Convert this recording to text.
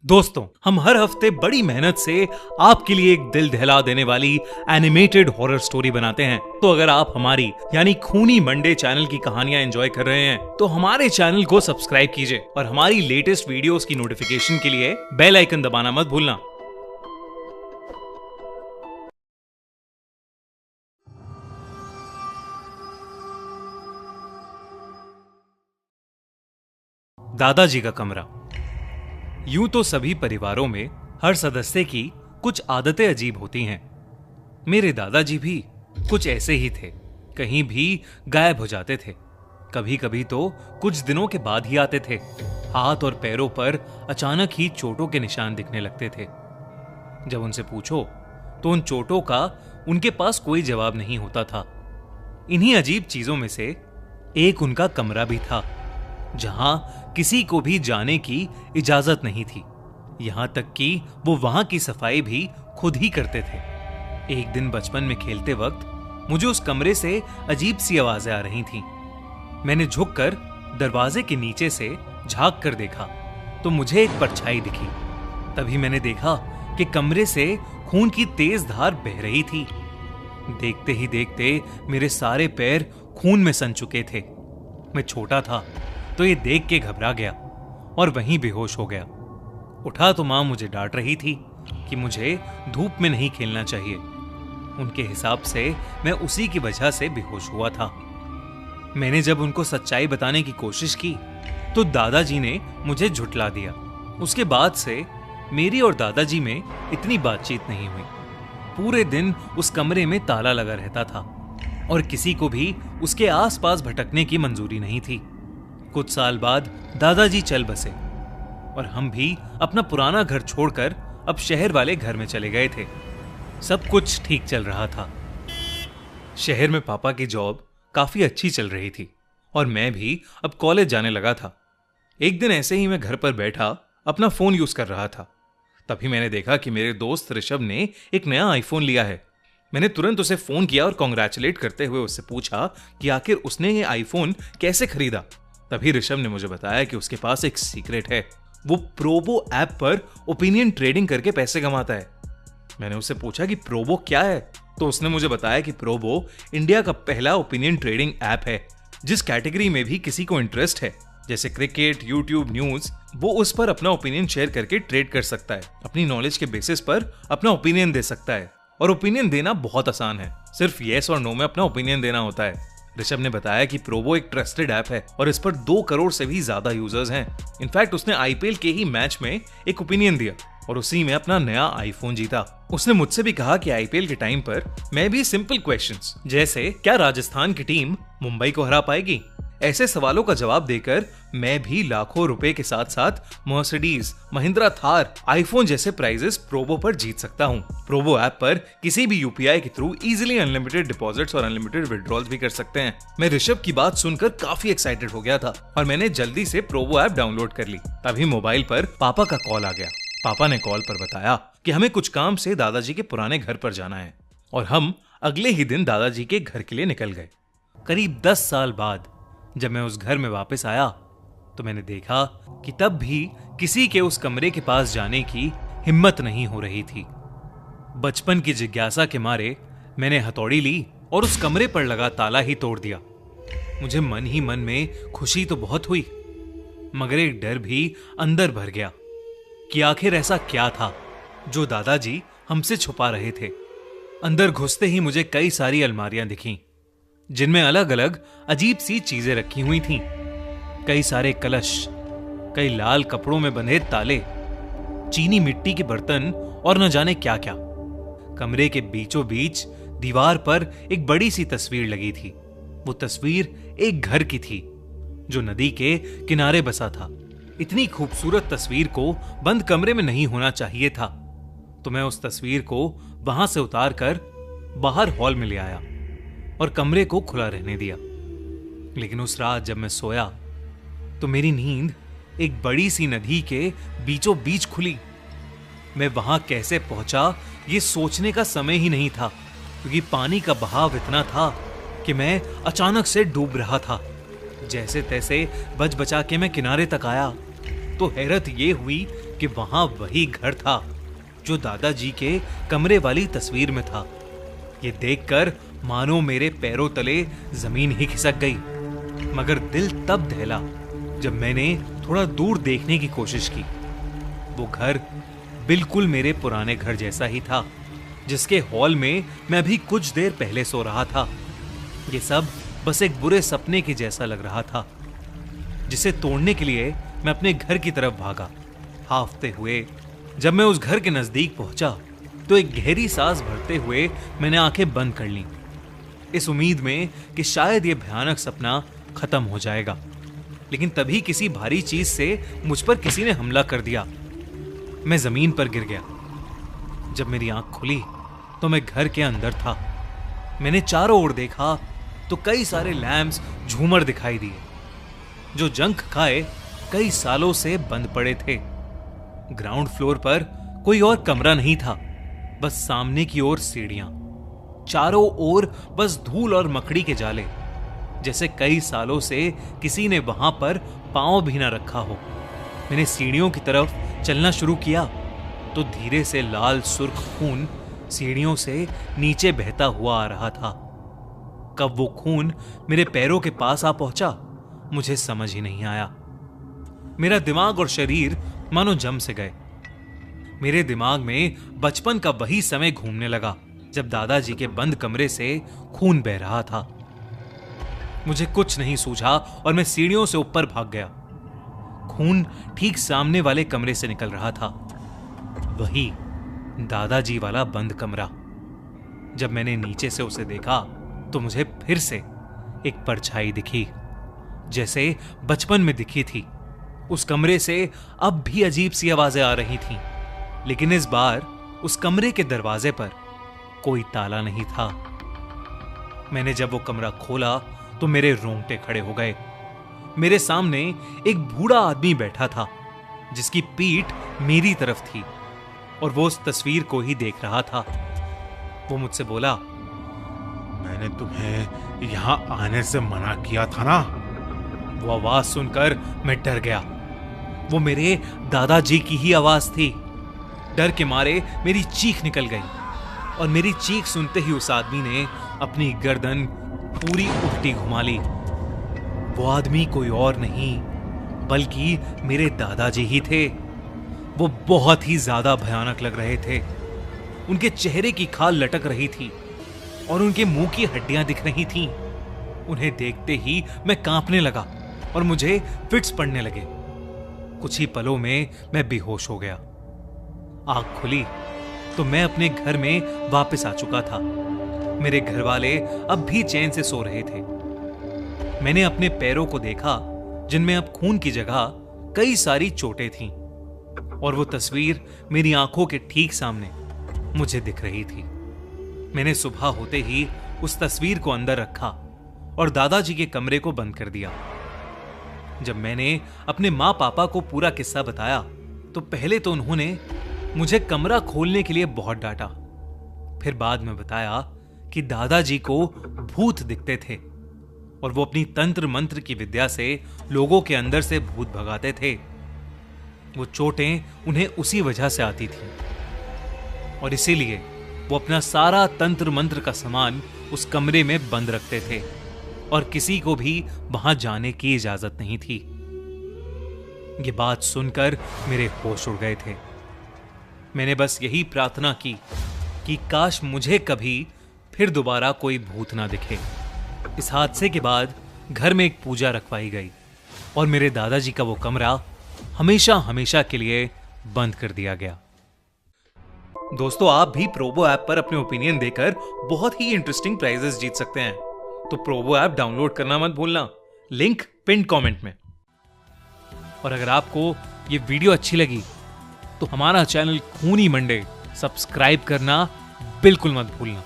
दोस्तों, हम हर हफ्ते बड़ी मेहनत से आपके लिए एक दिल दहला देने वाली एनिमेटेड हॉरर स्टोरी बनाते हैं। तो अगर आप हमारी यानी खूनी मंडे चैनल की कहानियां एंजॉय कर रहे हैं तो हमारे चैनल को सब्सक्राइब कीजिए और हमारी लेटेस्ट वीडियोस की नोटिफिकेशन के लिए बेल आइकन दबाना मत भूलना। दादाजी का कमरा। यूं तो सभी परिवारों में हर सदस्य की कुछ आदतें अजीब होती हैं। मेरे दादाजी भी कुछ ऐसे ही थे। कहीं भी गायब हो जाते थे। कभी कभी तो कुछ दिनों के बाद ही आते थे। हाथ और पैरों पर अचानक ही चोटों के निशान दिखने लगते थे। जब उनसे पूछो तो उन चोटों का उनके पास कोई जवाब नहीं होता था। इन्हीं अजीब चीजों में से एक उनका कमरा भी था, जहां किसी को भी जाने की इजाजत नहीं थी। यहां तक कि वो वहां की सफाई भी खुद ही करते थे। एक दिन बचपन में खेलते वक्त मुझे उस कमरे से अजीब सी आवाजें आ रही थीं। मैंने झुककर दरवाजे के नीचे से झांक कर देखा तो मुझे एक परछाई दिखी। तभी मैंने देखा कि कमरे से खून की तेज धार बह रही थी। देखते ही देखते मेरे सारे पैर खून में सन चुके थे। मैं छोटा था तो ये देख के घबरा गया और वहीं बेहोश हो गया। उठा तो मां मुझे डांट रही थी कि मुझे धूप में नहीं खेलना चाहिए। उनके हिसाब से मैं उसी की वजह से बेहोश हुआ था। मैंने जब उनको सच्चाई बताने की कोशिश की तो दादाजी ने मुझे झुठला दिया। उसके बाद से मेरी और दादाजी में इतनी बातचीत नहीं हुई। पूरे दिन उस कमरे में ताला लगा रहता था और किसी को भी उसके आसपास भटकने की मंजूरी नहीं थी। कुछ साल बाद दादाजी चल बसे और हम भी अपना पुराना घर छोड़कर अब शहर वाले घर में चले गए थे। सब कुछ ठीक चल रहा था। शहर में पापा की जॉब काफी अच्छी चल रही थी और मैं भी अब कॉलेज जाने लगा था। एक दिन ऐसे ही मैं घर पर बैठा अपना फोन यूज कर रहा था। तभी मैंने देखा कि मेरे दोस्त ऋषभ ने एक नया आईफोन लिया है। मैंने तुरंत उसे फोन किया और कॉन्ग्रेचुलेट करते हुए उससे पूछा कि आखिर उसने ये आईफोन कैसे खरीदा। तभी ऋषभ ने मुझे बताया कि उसके पास एक सीक्रेट है। वो प्रोबो ऐप पर ओपिनियन ट्रेडिंग करके पैसे कमाता है। मैंने उससे पूछा कि प्रोबो क्या है, तो उसने मुझे बताया कि प्रोबो इंडिया का पहला ओपिनियन ट्रेडिंग ऐप है। जिस कैटेगरी में भी किसी को इंटरेस्ट है, जैसे क्रिकेट, यूट्यूब, न्यूज, वो उस पर अपना ओपिनियन शेयर करके ट्रेड कर सकता है। अपनी नॉलेज के बेसिस पर अपना ओपिनियन दे सकता है और ओपिनियन देना बहुत आसान है। सिर्फ येस और नो में अपना ओपिनियन देना होता है। ऋषभ ने बताया कि प्रोबो एक ट्रस्टेड ऐप है और इस पर 2 करोड़ से भी ज्यादा यूजर्स हैं। इनफैक्ट उसने आईपीएल के ही मैच में एक ओपिनियन दिया और उसी में अपना नया आईफोन जीता। उसने मुझसे भी कहा कि आईपीएल के टाइम पर मैं भी सिंपल क्वेश्चंस जैसे क्या राजस्थान की टीम मुंबई को हरा पाएगी, ऐसे सवालों का जवाब देकर मैं भी लाखों रुपए के साथ साथ मर्सिडीज, महिंद्रा थार, आईफोन जैसे प्राइजेस प्रोबो पर जीत सकता हूँ। प्रोबो ऐप पर किसी भी यूपीआई के थ्रू इजीली अनलिमिटेड डिपॉजिट्स और अनलिमिटेड विड्रॉल्स भी कर सकते हैं। मैं ऋषभ की बात सुनकर काफी एक्साइटेड हो गया था और मैंने जल्दी से प्रोबो ऐप डाउनलोड कर ली। तभी मोबाइल पर पापा का कॉल आ गया। पापा ने कॉल पर बताया कि हमें कुछ काम से दादाजी के पुराने घर पर जाना है और हम अगले ही दिन दादाजी के घर के लिए निकल गए। करीब 10 साल बाद जब मैं उस घर में वापस आया तो मैंने देखा कि तब भी किसी के उस कमरे के पास जाने की हिम्मत नहीं हो रही थी। बचपन की जिज्ञासा के मारे मैंने हथौड़ी ली और उस कमरे पर लगा ताला ही तोड़ दिया। मुझे मन ही मन में खुशी तो बहुत हुई, मगर एक डर भी अंदर भर गया कि आखिर ऐसा क्या था जो दादाजी हमसे छुपा रहे थे। अंदर घुसते ही मुझे कई सारी अलमारियां दिखीं, जिनमें अलग अलग अजीब सी चीजें रखी हुई थीं। कई सारे कलश, कई लाल कपड़ों में बंधे ताले, चीनी मिट्टी के बर्तन और न जाने क्या क्या। कमरे के बीचों बीच दीवार पर एक बड़ी सी तस्वीर लगी थी। वो तस्वीर एक घर की थी जो नदी के किनारे बसा था। इतनी खूबसूरत तस्वीर को बंद कमरे में नहीं होना चाहिए था, तो मैं उस तस्वीर को वहां से उतार कर बाहर हॉल में ले आया और कमरे को खुला रहने दिया। लेकिन उस रात जब मैं सोया तो मेरी नींद एक बड़ी सी नदी के बीचों बीच खुली। मैं वहां कैसे पहुंचा ये सोचने का समय ही नहीं था, क्योंकि पानी का बहाव इतना था कि मैं अचानक से डूब रहा था। जैसे तैसे बच बचा के मैं किनारे तक आया तो हैरत ये हुई कि वहां वही घर था जो दादाजी के कमरे वाली तस्वीर में था। ये देखकर मानो मेरे पैरों तले जमीन ही खिसक गई, मगर दिल तब दहला जब मैंने थोड़ा दूर देखने की कोशिश की। वो घर बिल्कुल मेरे पुराने घर जैसा ही था, जिसके हॉल में मैं अभी कुछ देर पहले सो रहा था। ये सब बस एक बुरे सपने के जैसा लग रहा था, जिसे तोड़ने के लिए मैं अपने घर की तरफ भागा। हाफते हुए जब मैं उस घर के नजदीक पहुंचा तो एक गहरी सांस भरते हुए मैंने आंखें बंद कर लीं, इस उम्मीद में कि शायद यह भयानक सपना खत्म हो जाएगा। लेकिन तभी किसी भारी चीज से मुझ पर किसी ने हमला कर दिया। मैं जमीन पर गिर गया। जब मेरी आंख खुली तो मैं घर के अंदर था। मैंने चारों ओर देखा तो कई सारे लैंप्स, झूमर दिखाई दिए जो जंग खाए कई सालों से बंद पड़े थे। ग्राउंड फ्लोर पर कोई और कमरा नहीं था, बस सामने की ओर सीढ़ियां, चारों ओर बस धूल और मकड़ी के जाले, जैसे कई सालों से किसी ने वहां पर पांव भी ना रखा हो। मैंने सीढ़ियों की तरफ चलना शुरू किया तो धीरे से लाल सुर्ख खून सीढ़ियों से नीचे बहता हुआ आ रहा था। कब वो खून मेरे पैरों के पास आ पहुंचा मुझे समझ ही नहीं आया। मेरा दिमाग और शरीर मानो जम से गए। मेरे दिमाग में बचपन का वही समय घूमने लगा जब दादाजी के बंद कमरे से खून बह रहा था। मुझे कुछ नहीं सूझा और मैं सीढ़ियों से ऊपर भाग गया। खून ठीक सामने वाले कमरे से निकल रहा था, वही दादाजी वाला बंद कमरा। जब मैंने नीचे से उसे देखा तो मुझे फिर से एक परछाई दिखी, जैसे बचपन में दिखी थी। उस कमरे से अब भी अजीब सी आवाजें आ रही थीं, लेकिन इस बार उस कमरे के दरवाजे पर कोई ताला नहीं था। मैंने जब वो कमरा खोला तो मेरे रोंगटे खड़े हो गए। मेरे सामने एक बूढ़ा आदमी बैठा था, जिसकी पीठ मेरी तरफ थी और वो उस तस्वीर को ही देख रहा था। वो मुझसे बोला, मैंने तुम्हें यहां आने से मना किया था ना। वो आवाज सुनकर मैं डर गया। वो मेरे दादाजी की ही आवाज थी। डर के मारे मेरी चीख निकल गई और मेरी चीख सुनते ही उस आदमी ने अपनी गर्दन पूरी उल्टी घुमा ली। वो आदमी कोई और नहीं बल्कि मेरे दादाजी ही थे। वो बहुत ही ज्यादा भयानक लग रहे थे। उनके चेहरे की खाल लटक रही थी और उनके मुंह की हड्डियां दिख रही थीं। उन्हें देखते ही मैं कांपने लगा और मुझे फिट्स पड़ने लगे। कुछ ही पलों में मैं बेहोश हो गया। आंख खुली तो मैं अपने घर में वापस आ चुका था। मेरे घर वाले अब भी चैन से सो रहे थे। मैंने अपने पैरों को देखा, जिनमें अब खून की जगह कई सारी चोटें थीं, और वो तस्वीर मेरी आंखों के ठीक सामने मुझे दिख रही थी। मैंने सुबह होते ही उस तस्वीर को अंदर रखा और दादाजी के कमरे को बंद कर दिया। जब मैंने अपने माँ पापा को पूरा किस्सा बताया तो पहले तो उन्होंने मुझे कमरा खोलने के लिए बहुत डांटा। फिर बाद में बताया कि दादाजी को भूत दिखते थे और वो अपनी तंत्र मंत्र की विद्या से लोगों के अंदर से भूत भगाते थे। वो चोटें उन्हें उसी वजह से आती थी और इसीलिए वो अपना सारा तंत्र मंत्र का सामान उस कमरे में बंद रखते थे और किसी को भी वहां जाने की इजाजत नहीं थी। ये बात सुनकर मेरे होश उड़ गए थे। मैंने बस यही प्रार्थना की कि काश मुझे कभी फिर दोबारा कोई भूत ना दिखे। इस हादसे के बाद घर में एक पूजा रखवाई गई और मेरे दादाजी का वो कमरा हमेशा हमेशा के लिए बंद कर दिया गया। दोस्तों, आप भी प्रोबो ऐप पर अपने ओपिनियन देकर बहुत ही इंटरेस्टिंग प्राइजेस जीत सकते हैं। तो प्रोबो ऐप डाउनलोड करना मत भूलना, लिंक पिन कमेंट में। और अगर आपको ये वीडियो अच्छी लगी तो हमारा चैनल खूनी मंडे सब्सक्राइब करना बिल्कुल मत भूलना।